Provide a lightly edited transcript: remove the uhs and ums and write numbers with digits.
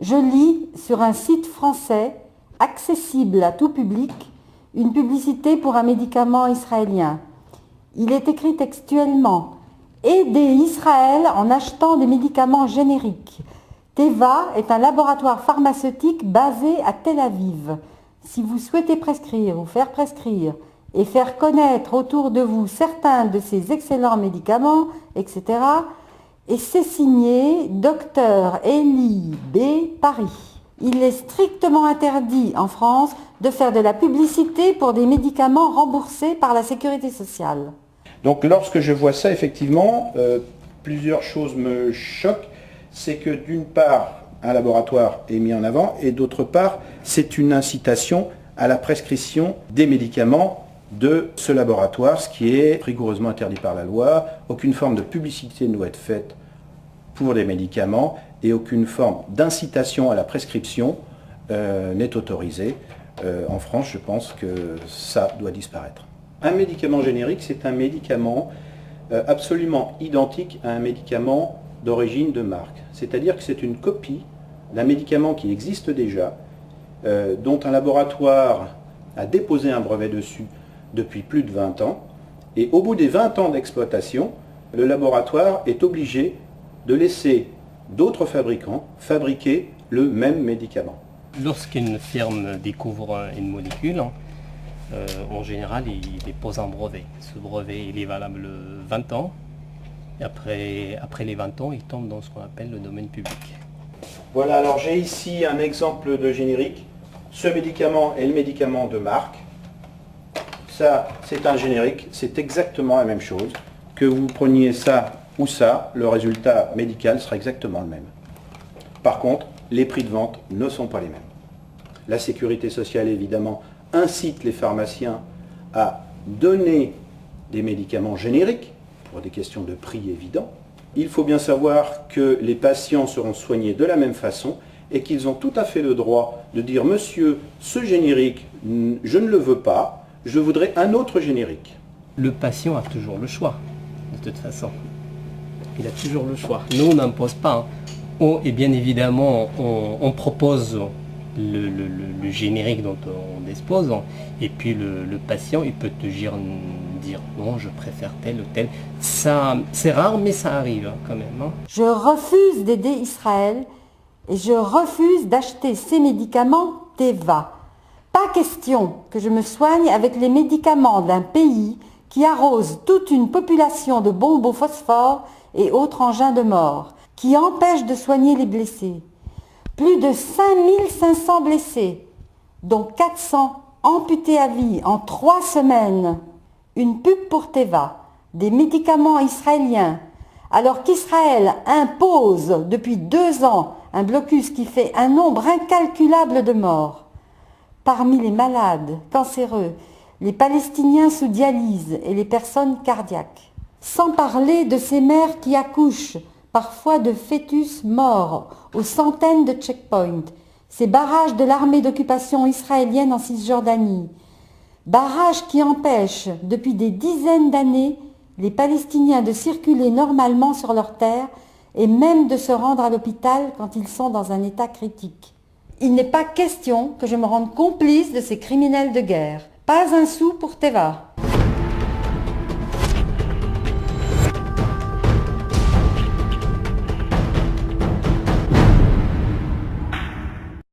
Je lis sur un site français, accessible à tout public, une publicité pour un médicament israélien. Il est écrit textuellement « Aidez Israël en achetant des médicaments génériques. Teva est un laboratoire pharmaceutique basé à Tel Aviv. Si vous souhaitez prescrire ou faire prescrire et faire connaître autour de vous certains de ces excellents médicaments, etc. » Et c'est signé Dr Elie B. Paris. Il est strictement interdit en France de faire de la publicité pour des médicaments remboursés par la Sécurité sociale. Donc lorsque je vois ça, effectivement, plusieurs choses me choquent. C'est que d'une part, un laboratoire est mis en avant et d'autre part, c'est une incitation à la prescription des médicaments de ce laboratoire, ce qui est rigoureusement interdit par la loi. Aucune forme de publicité ne doit être faite pour des médicaments et aucune forme d'incitation à la prescription n'est autorisée. En France, je pense que ça doit disparaître. Un médicament générique, c'est un médicament absolument identique à un médicament d'origine de marque. C'est-à-dire que c'est une copie d'un médicament qui existe déjà, dont un laboratoire a déposé un brevet dessus depuis plus de 20 ans. Et au bout des 20 ans d'exploitation, le laboratoire est obligé de laisser d'autres fabricants fabriquer le même médicament. Lorsqu'une firme découvre une molécule, en général, il dépose un brevet. Ce brevet, il est valable 20 ans. Et après les 20 ans, il tombe dans ce qu'on appelle le domaine public. Voilà, alors j'ai ici un exemple de générique. Ce médicament est le médicament de marque. Ça, c'est un générique, c'est exactement la même chose. Que vous preniez ça ou ça, le résultat médical sera exactement le même. Par contre, les prix de vente ne sont pas les mêmes. La sécurité sociale, évidemment, incite les pharmaciens à donner des médicaments génériques, pour des questions de prix évidents. Il faut bien savoir que les patients seront soignés de la même façon et qu'ils ont tout à fait le droit de dire « Monsieur, ce générique, je ne le veux pas, je voudrais un autre générique ». Le patient a toujours le choix, de toute façon. Il a toujours le choix. Nous, on n'impose pas. Et bien évidemment, on propose le générique dont on dispose. Et puis le patient, il peut te dire non, je préfère tel ou tel. Ça, c'est rare, mais ça arrive quand même. Je refuse d'aider Israël et je refuse d'acheter ces médicaments Teva. Pas question que je me soigne avec les médicaments d'un pays qui arrose toute une population de bombes au phosphore et autres engins de mort, qui empêche de soigner les blessés. Plus de 5500 blessés, dont 400 amputés à vie en 3 semaines. Une pub pour Teva, des médicaments israéliens, alors qu'Israël impose depuis 2 ans un blocus qui fait un nombre incalculable de morts. Parmi les malades, cancéreux, les Palestiniens sous dialyse et les personnes cardiaques. Sans parler de ces mères qui accouchent, parfois de fœtus morts, aux centaines de checkpoints, ces barrages de l'armée d'occupation israélienne en Cisjordanie. Barrages qui empêchent, depuis des dizaines d'années, les Palestiniens de circuler normalement sur leur terre et même de se rendre à l'hôpital quand ils sont dans un état critique. Il n'est pas question que je me rende complice de ces criminels de guerre. Pas un sou pour Teva.